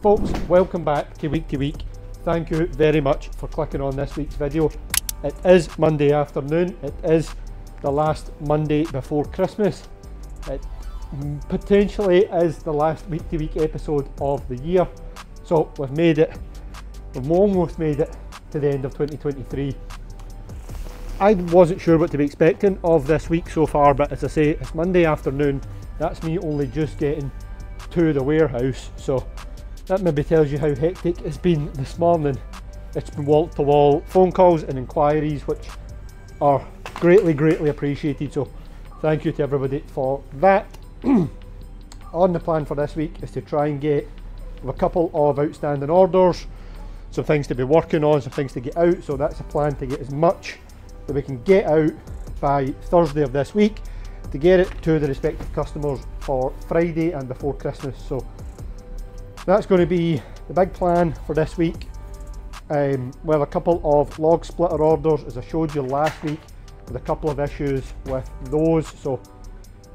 Folks, welcome back to Week to Week. Thank you very much for clicking on this week's video. It is Monday afternoon. It is the last Monday before Christmas. It potentially is the last Week to Week episode of the year. So we've almost made it to the end of 2023. I wasn't sure what to be expecting of this week so far, but as I say, it's Monday afternoon. That's me only just getting to the warehouse, so that maybe tells you how hectic it's been this morning. It's been wall-to-wall phone calls and inquiries, which are greatly appreciated, so thank you to everybody for that. On the plan for this week is to try and get a couple of outstanding orders, some things to be working on, some things to get out, so that's a plan to get as much that we can get out by Thursday of this week to get it to the respective customers for Friday and before Christmas. So that's going to be the big plan for this week. Well, a couple of log splitter orders, as I showed you last week, with a couple of issues with those. So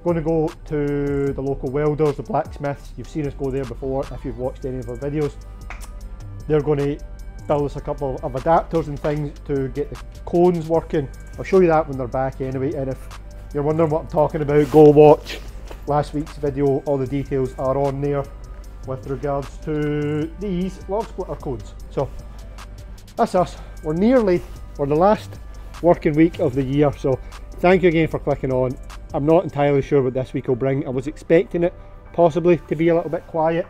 going to go to the local welders, the blacksmiths. You've seen us go there before if you've watched any of our videos. They're going to build us a couple of adapters and things to get the cones working. I'll show you that when they're back anyway, and if you're wondering what I'm talking about, go watch last week's video. All the details are on there with regards to these log splitter cones. So that's us. We're the last working week of the year, so thank you again for clicking on. I'm not entirely sure what this week will bring. I was expecting it possibly to be a little bit quiet.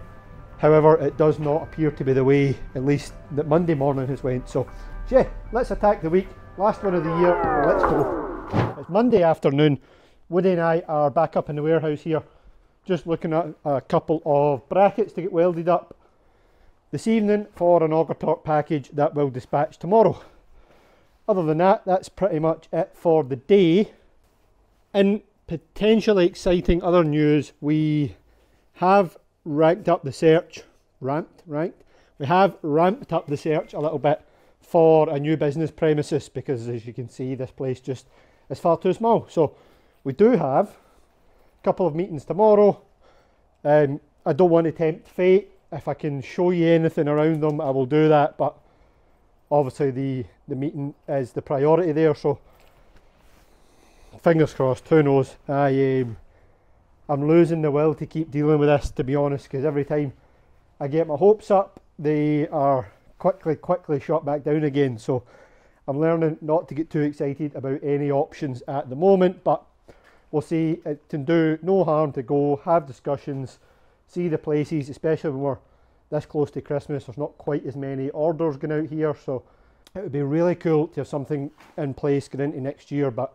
However, it does not appear to be the way, at least that Monday morning has went. So yeah, let's attack the week. Last one of the year, let's go. It's Monday afternoon. Woody and I are back up in the warehouse here, just looking at a couple of brackets to get welded up this evening for an auger torque package that will dispatch tomorrow. Other than that, that's pretty much it for the day. In potentially exciting other news, we have ramped up the search a little bit for a new business premises, because as you can see, this place just is far too small. So we do have a couple of meetings tomorrow. I don't want to tempt fate. If I can show you anything around them, I will do that, but obviously the meeting is the priority there, so fingers crossed. Who knows? I'm losing the will to keep dealing with this, to be honest, because every time I get my hopes up, they are quickly shot back down again. So I'm learning not to get too excited about any options at the moment, but we'll see. It can do no harm to go have discussions, see the places, especially when we're this close to Christmas. There's not quite as many orders going out here, so it would be really cool to have something in place going into next year, but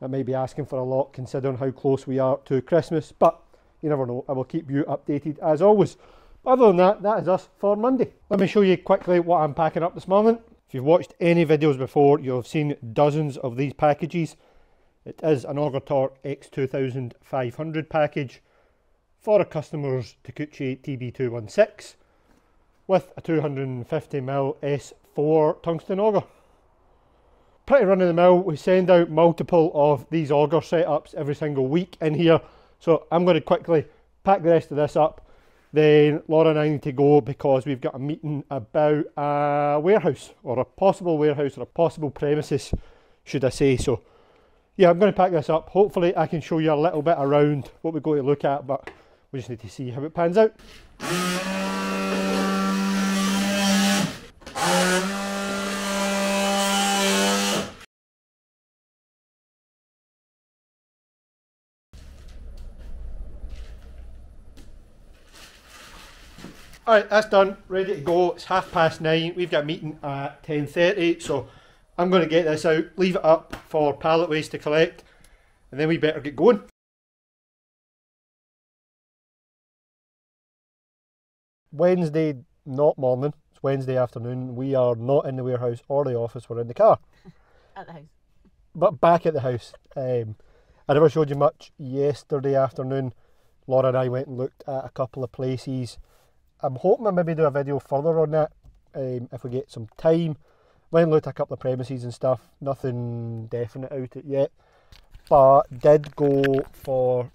I may be asking for a lot considering how close we are to Christmas, but you never know. I will keep you updated as always. Other than that, that is us for Monday. Let me show you quickly what I'm packing up this morning. If you've watched any videos before, you'll have seen dozens of these packages. It is an Auger Torque X2500 package for a customer's Takeuchi TB216 with a 250mm S4 tungsten auger. Pretty run of the mill. We send out multiple of these auger setups every single week in here, so I'm going to quickly pack the rest of this up. Then Laura and I need to go because we've got a meeting about a warehouse, or a possible warehouse, or a possible premises, should I say. So yeah, I'm going to pack this up. Hopefully I can show you a little bit around what we're going to look at, but we just need to see how it pans out. Alright, that's done, ready to go. It's 9:30. We've got a meeting at 10:30, so I'm going to get this out, leave it up for pallet waste to collect, and then we better get going. Wednesday, not morning, it's Wednesday afternoon. We are not in the warehouse or the office, we're in the car. At the house. But back at the house. I never showed you much yesterday afternoon. Laura and I went and looked at a couple of places. I'm hoping I maybe do a video further on that if we get some time. Went and looked at a couple of premises and stuff. Nothing definite out it yet. But did go for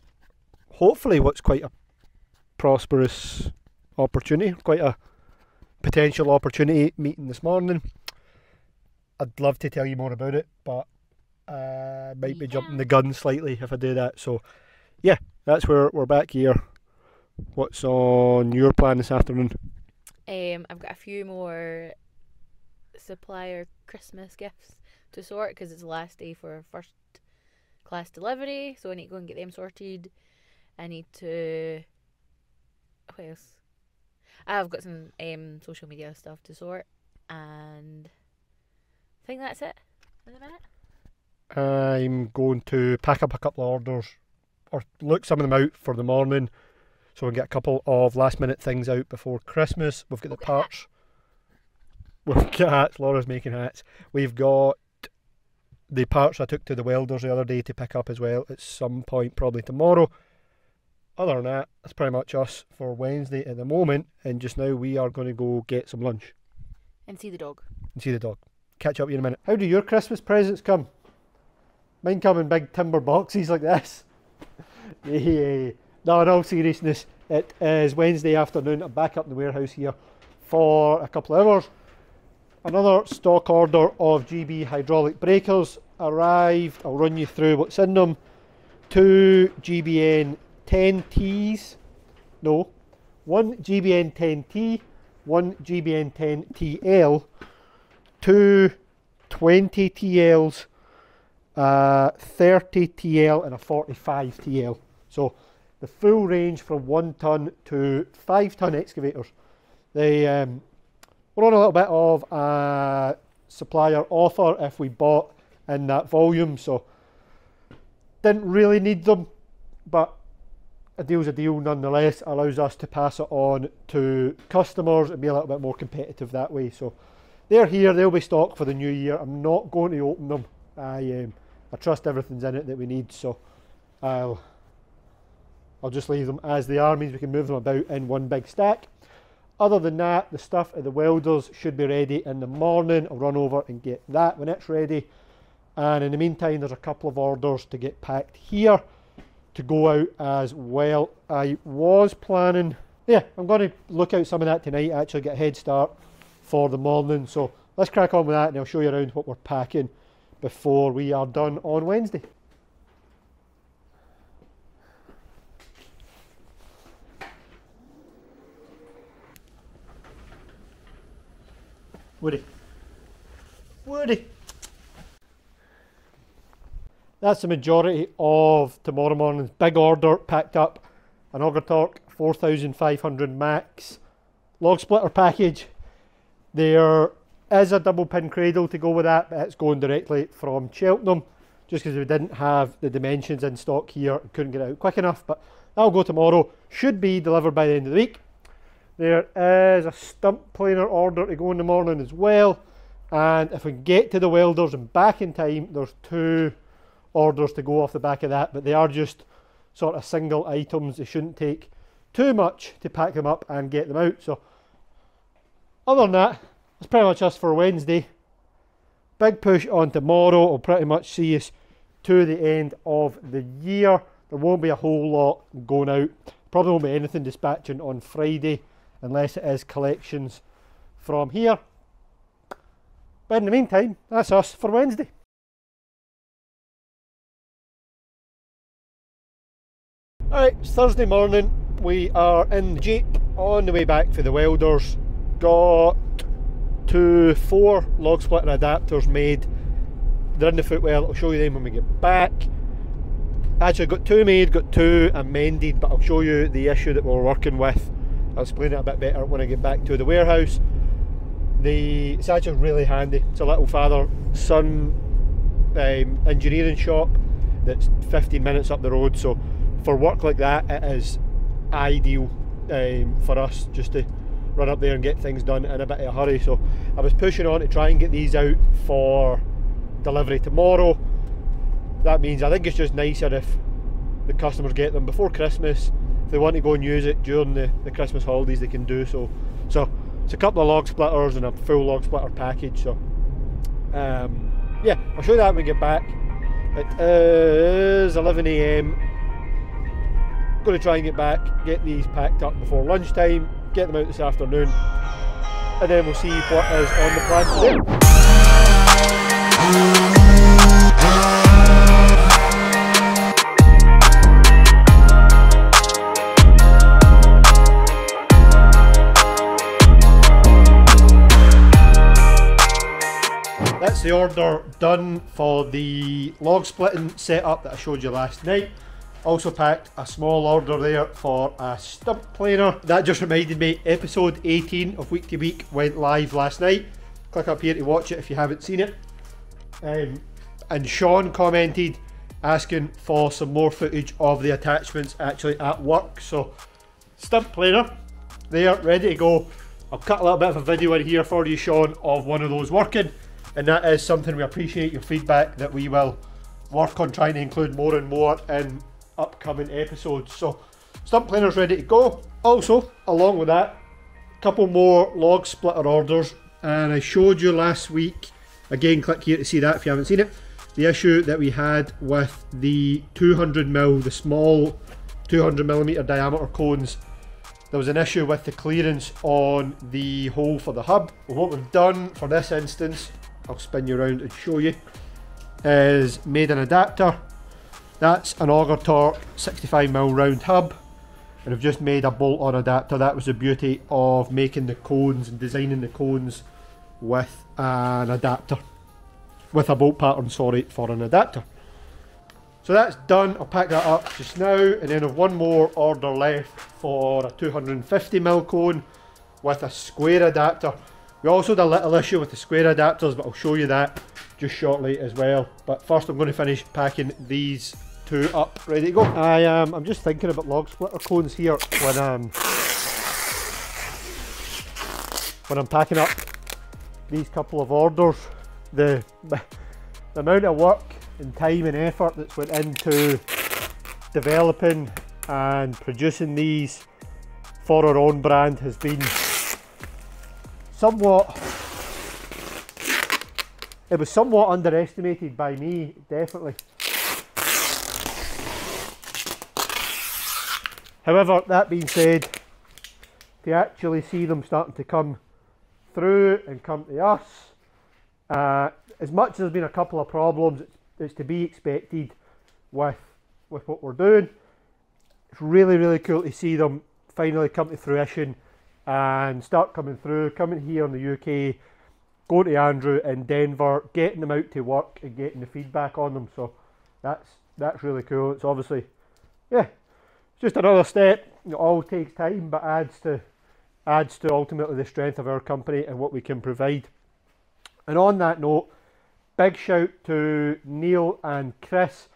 hopefully what's quite a prosperous opportunity. Quite a potential opportunity meeting this morning. I'd love to tell you more about it, but might be jumping the gun slightly if I do that. So yeah, that's where we're back here. What's on your plan this afternoon? I've got a few more supplier Christmas gifts to sort because it's the last day for first class delivery, so I need to go and get them sorted. I need to... what else? I've got some social media stuff to sort, and I think that's it in a minute. I'm going to pack up a couple of orders, or look some of them out for the morning, so we can get a couple of last minute things out before Christmas. We've got the parts. We've got hats. Laura's making hats. We've got the parts I took to the welders the other day to pick up as well at some point, probably tomorrow. Other than that, that's pretty much us for Wednesday at the moment, and just now we are going to go get some lunch. And see the dog. Catch up with you in a minute. How do your Christmas presents come? Mine come in big timber boxes like this. Yeah. No, in all seriousness, it is Wednesday afternoon. I'm back up in the warehouse here for a couple of hours. Another stock order of GB hydraulic breakers arrived. I'll run you through what's in them. 2 GBN 10Ts. No. 1 GBN 10T, 1 GBN 10TL, 2 20 TLs, 30 TL and a 45 TL. So the full range from 1 tonne to 5 tonne excavators. They we're on a little bit of a supplier offer if we bought in that volume, so didn't really need them, but a deal's a deal nonetheless. Allows us to pass it on to customers and be a little bit more competitive that way. So they're here, they'll be stocked for the new year. I'm not going to open them. I trust everything's in it that we need, so I'll just leave them as they are. Means we can move them about in one big stack. Other than that, the stuff at the welders should be ready in the morning. I'll run over and get that when it's ready. And in the meantime, there's a couple of orders to get packed here to go out as well. I was planning, I'm going to look out some of that tonight, actually get a head start for the morning. So let's crack on with that and I'll show you around what we're packing before we are done on Wednesday. Woody. That's the majority of tomorrow morning's big order packed up. An auger torque 4500 max log splitter package. There is a double pin cradle to go with that, but it's going directly from Cheltenham just because we didn't have the dimensions in stock here, couldn't get it out quick enough, but that'll go tomorrow. Should be delivered by the end of the week. There is a stump planer order to go in the morning as well, and if we can get to the welders and back in time, there's 2 orders to go off the back of that, but they are just sort of single items. They shouldn't take too much to pack them up and get them out. So other than that, that's pretty much us for Wednesday. Big push on tomorrow will pretty much see us to the end of the year. There won't be a whole lot going out. Probably won't be anything dispatching on Friday unless it is collections from here. But in the meantime, that's us for Wednesday. Alright, it's Thursday morning. We are in the Jeep on the way back for the welders. Got 4 log splitter adapters made. They're in the footwell. I'll show you them when we get back. Actually got 2 made, got 2 amended, but I'll show you the issue that we're working with. I'll explain it a bit better when I get back to the warehouse. It's actually really handy. It's a little father-son engineering shop that's 15 minutes up the road, so for work like that it is ideal for us just to run up there and get things done in a bit of a hurry. So I was pushing on to try and get these out for delivery tomorrow. That means I think it's just nicer if the customers get them before Christmas. If they want to go and use it during the Christmas holidays, they can do so. So it's a couple of log splitters and a full log splitter package. So yeah, I'll show you that when we get back. It is 11 AM. Going to try and get back, get these packed up before lunchtime, get them out this afternoon, and then we'll see what is on the plan today. That's the order done for the log splitting setup that I showed you last night. Also packed a small order there for a stump planer. That just reminded me, episode 18 of Week to Week went live last night. Click up here to watch it if you haven't seen it. And Sean commented asking for some more footage of the attachments actually at work. So stump planer there, ready to go. I'll cut a little bit of a video in here for you, Sean, of one of those working. And that is something we appreciate your feedback, that we will work on trying to include more and more in upcoming episodes. So stump planer's ready to go. Also, along with that, a couple more log splitter orders, and I showed you last week, again click here to see that if you haven't seen it, the issue that we had with the 200mm, the small 200mm diameter cones. There was an issue with the clearance on the hole for the hub. Well, what we've done for this instance, I'll spin you around and show you, is made an adapter. That's an auger torque 65mm round hub, and I've just made a bolt-on adapter. That was the beauty of making the cones and designing the cones with an adapter, with a bolt pattern, sorry, for an adapter. So that's done. I'll pack that up just now, and then I've one more order left for a 250mm cone with a square adapter. We also had a little issue with the square adapters, but I'll show you that just shortly as well. But first I'm going to finish packing these two up, ready to go. I'm just thinking about log splitter cones here when I'm packing up these couple of orders. The amount of work and time and effort that's went into developing and producing these for our own brand has been somewhat underestimated by me, definitely. However, that being said, to actually see them starting to come through and come to us, as much as there's been a couple of problems, it's to be expected with what we're doing. It's really, really cool to see them finally come to fruition and start coming through, coming here in the UK, going to Andrew in Denver, getting them out to work and getting the feedback on them. So that's really cool. It's obviously, yeah, it's just another step. It all takes time, but adds to ultimately the strength of our company and what we can provide. And on that note, big shout to Neil and Chris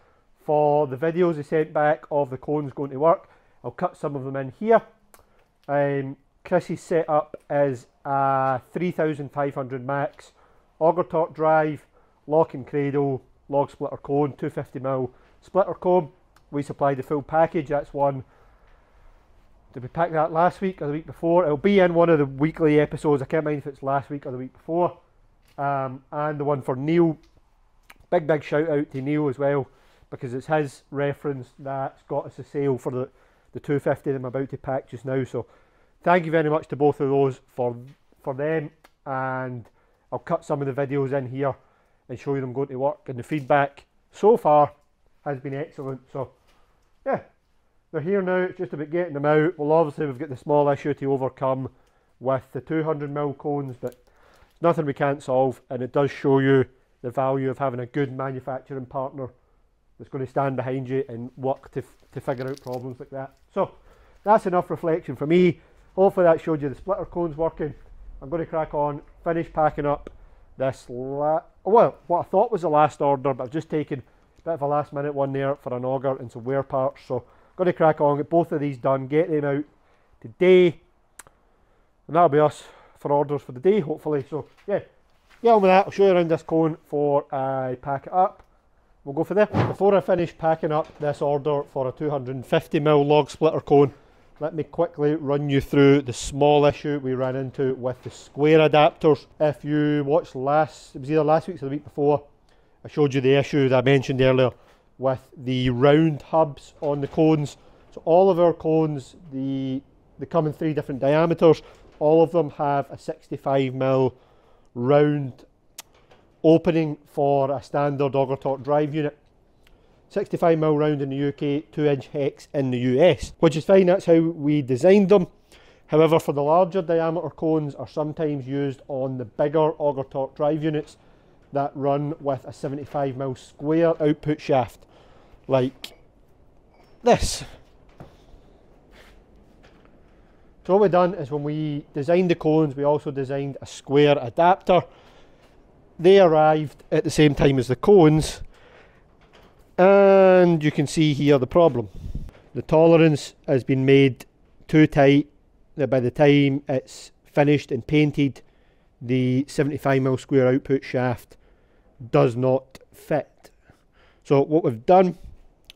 for the videos they sent back of the cones going to work. I'll cut some of them in here. Chris's setup is a 3500 max auger torque drive, lock and cradle, log splitter cone, 250mm splitter cone. We supplied the full package. That's one. Did we pack that last week or the week before? It'll be in one of the weekly episodes. I can't mind if it's last week or the week before. And the one for Neil. Big shout out to Neil as well, because it's his reference that's got us a sale for the 250 that I'm about to pack just now. So thank you very much to both of those for them, and I'll cut some of the videos in here and show you them going to work, and the feedback so far has been excellent. So yeah, they're here now. It's just about getting them out. Well, obviously we've got the small issue to overcome with the 200mm cones, but it's nothing we can't solve, and it does show you the value of having a good manufacturing partner that's going to stand behind you and work to figure out problems like that. So that's enough reflection for me. Hopefully that showed you the splitter cones working. I'm going to crack on, finish packing up this, what I thought was the last order, but I've just taken a bit of a last minute one there for an auger and some wear parts. So I'm going to crack on, get both of these done, get them out today, and that'll be us for orders for the day, hopefully. So yeah, get on with that. I'll show you around this cone before I pack it up. We'll go for there. Before I finish packing up this order for a 250mm log splitter cone, let me quickly run you through the small issue we ran into with the square adapters. If you watched it was either last week or the week before, I showed you the issue that I mentioned earlier with the round hubs on the cones. So all of our cones, they come in 3 different diameters. all of them have a 65mm round opening for a standard auger torque drive unit. 65mm round in the UK, 2-inch hex in the US, which is fine, that's how we designed them. However, for the larger diameter cones are sometimes used on the bigger auger torque drive units that run with a 75mm square output shaft, like this. So what we've done is when we designed the cones, we also designed a square adapter. They arrived at the same time as the cones, and you can see here the problem. The tolerance has been made too tight that by the time it's finished and painted, the 75mm square output shaft does not fit. So what we've done,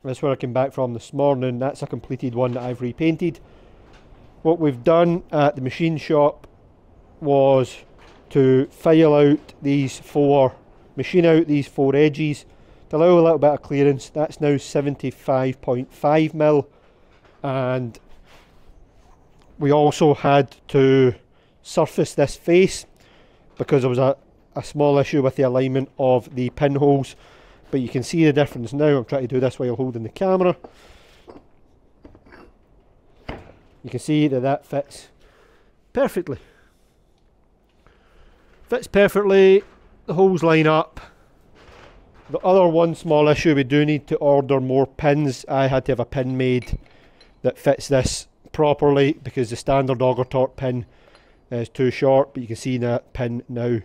that's where I came back from this morning, that's a completed one that I've repainted. What we've done at the machine shop was to file out these four, machine out these four edges to allow a little bit of clearance. That's now 75.5mm, and we also had to surface this face because there was a small issue with the alignment of the pinholes, but you can see the difference now. I'm trying to do this while holding the camera. You can see that that fits perfectly. Fits perfectly, the holes line up. The other one small issue, we do need to order more pins. I had to have a pin made that fits this properly because the standard auger torque pin is too short, but you can see that pin now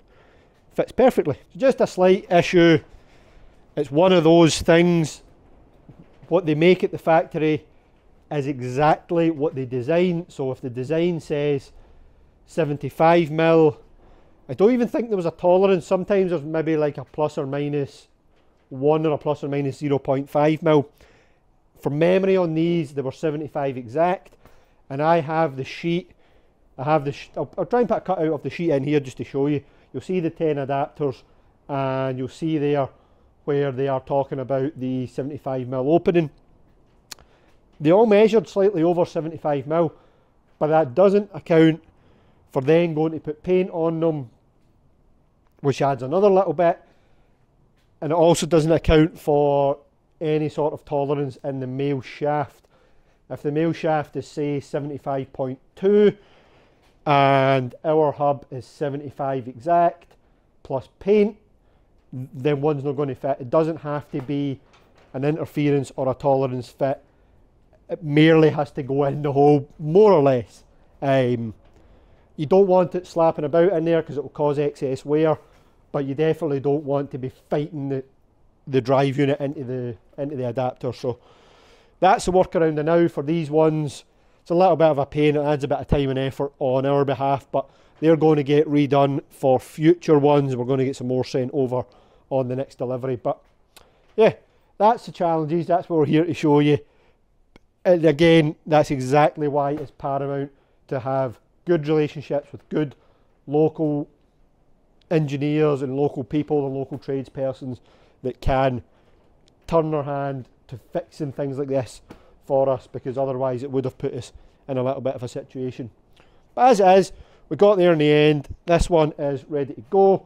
fits perfectly. Just a slight issue. It's one of those things, what they make at the factory is exactly what they design. So if the design says 75mm, I don't even think there was a tolerance. Sometimes there's maybe like a plus or minus 1 or a plus or minus 0.5mm. From memory on these, they were 75 exact, and I have the sheet. I'll try and put a cutout of the sheet in here just to show you. You'll see the 10 adapters, and you'll see there where they are talking about the 75mm opening. They all measured slightly over 75mm, but that doesn't account for then going to put paint on them, which adds another little bit, and it also doesn't account for any sort of tolerance in the male shaft. If the male shaft is say 75.2 and our hub is 75 exact plus paint, then one's not going to fit. It doesn't have to be an interference or a tolerance fit. It merely has to go in the hole, more or less. You don't want it slapping about in there because it will cause excess wear, but you definitely don't want to be fighting the drive unit into the adapter. So that's the workaround now for these ones. It's a little bit of a pain, it adds a bit of time and effort on our behalf, but they're going to get redone for future ones. We're going to get some more sent over on the next delivery. But yeah, that's the challenges, that's what we're here to show you. And again, that's exactly why it's paramount to have good relationships with good local engineers and local people and local tradespersons that can turn their hand to fixing things like this for us, because otherwise it would have put us in a little bit of a situation. But as it is, we got there in the end. This one is ready to go.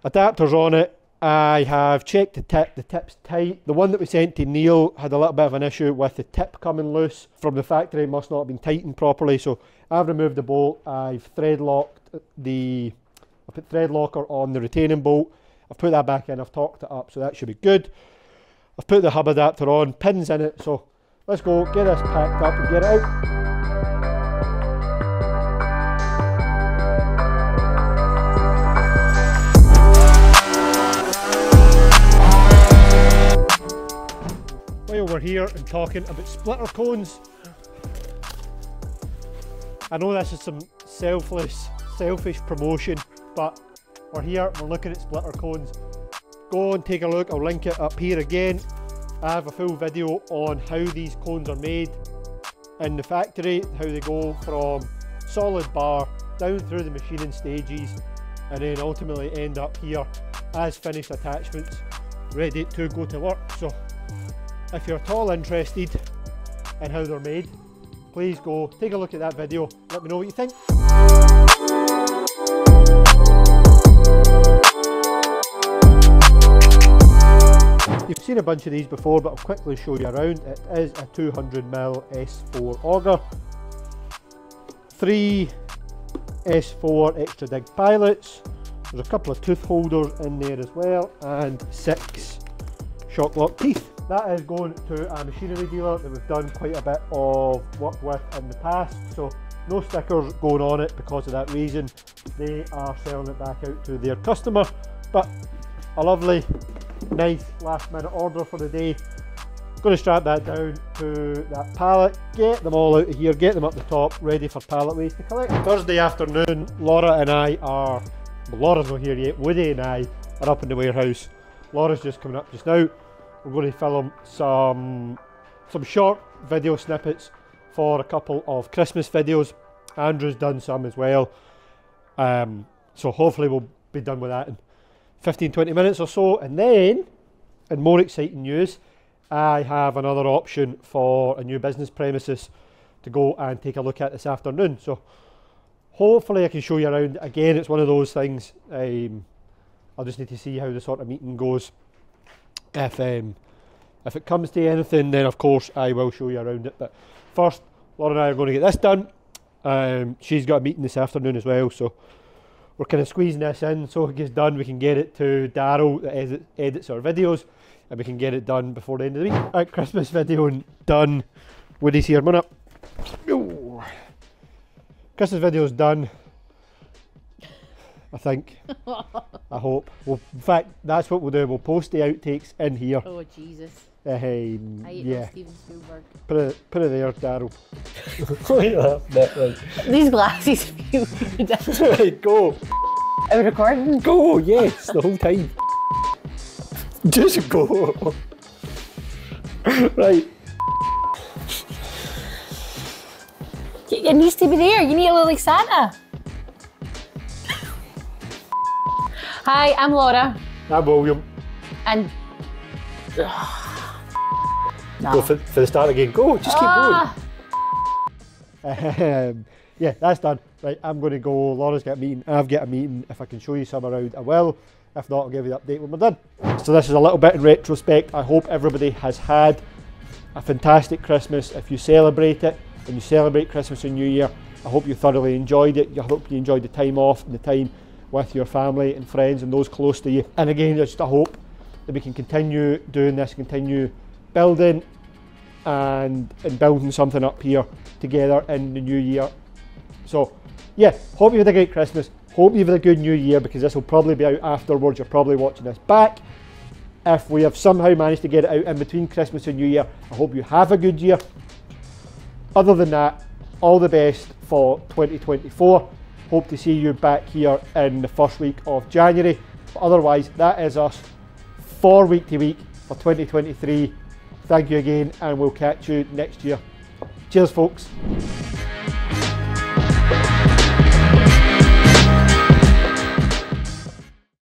Adapters on it. I have checked the tip's tight. The one that we sent to Neil had a little bit of an issue with the tip coming loose from the factory. It must not have been tightened properly, so I've removed the bolt. I've thread locked I put thread locker on the retaining bolt. I've put that back in, I've torqued it up, so that should be good. I've put the hub adapter on, pins in it, so let's go get this packed up and get it out. While we're here and talking about splitter cones, I know this is some selfish promotion, but we're here, we're looking at splitter cones. Go and take a look, I'll link it up here again. I have a full video on how these cones are made in the factory, how they go from solid bar down through the machining stages and then ultimately end up here as finished attachments ready to go to work. So if you're at all interested in how they're made, please go take a look at that video, let me know what you think. You've seen a bunch of these before, but I'll quickly show you around. It is a 200mm S4 auger, 3 S4 extra dig pilots, there's a couple of tooth holders in there as well, and 6 shock lock teeth. That is going to a machinery dealer that we've done quite a bit of work with in the past, so no stickers going on it because of that reason. They are selling it back out to their customer, but a lovely, nice last minute order for the day. Going to strap that down to that pallet, get them all out of here, get them up the top, ready for pallet ways to collect. Thursday afternoon, Laura and I are, well, Laura's not here yet, Woody and I are up in the warehouse. Laura's just coming up just now. We're going to film some short video snippets for a couple of Christmas videos. Andrew's done some as well. So hopefully we'll be done with that in 15-20 minutes or so. And then, in more exciting news, I have another option for a new business premises to go and take a look at this afternoon. So hopefully I can show you around. Again, it's one of those things, I'll just need to see how the sort of meeting goes. If it comes to anything, then of course I will show you around it. But first, Laura and I are going to get this done. She's got a meeting this afternoon as well, so we're kind of squeezing this in so it gets done. We can get it to Daryl that edits our videos, and we can get it done before the end of the week. Right, Christmas video done. Woody's here, man up. Christmas video's done, I think. I hope. Well, in fact, that's what we'll do. We'll post the outtakes in here. Oh Jesus! I yeah. Steven Spielberg. Put it there, Daryl. These glasses feel ridiculous. Right, go. Are we recording? Go, yes, the whole time. Just go. Right. It needs to be there. You need to look like Santa. Hi, I'm Laura. I'm William. And no. Go for the start again. Go, just keep going. Yeah, that's done. Right, I'm going to go. Laura's got a meeting. I've got a meeting. If I can show you some around, I will. If not, I'll give you the update when we're done. So this is a little bit in retrospect. I hope everybody has had a fantastic Christmas. If you celebrate it, and you celebrate Christmas and New Year, I hope you thoroughly enjoyed it. I hope you enjoyed the time off and the time with your family and friends and those close to you. And again, just I hope that we can continue doing this, continue building and building something up here together in the new year. So yeah, hope you had a great Christmas. Hope you've had a good New Year, because this will probably be out afterwards. You're probably watching this back. If we have somehow managed to get it out in between Christmas and New Year, I hope you have a good year. Other than that, all the best for 2024. Hope to see you back here in the first week of January. But otherwise, that is us for week to week for 2023. Thank you again, and we'll catch you next year. Cheers, folks.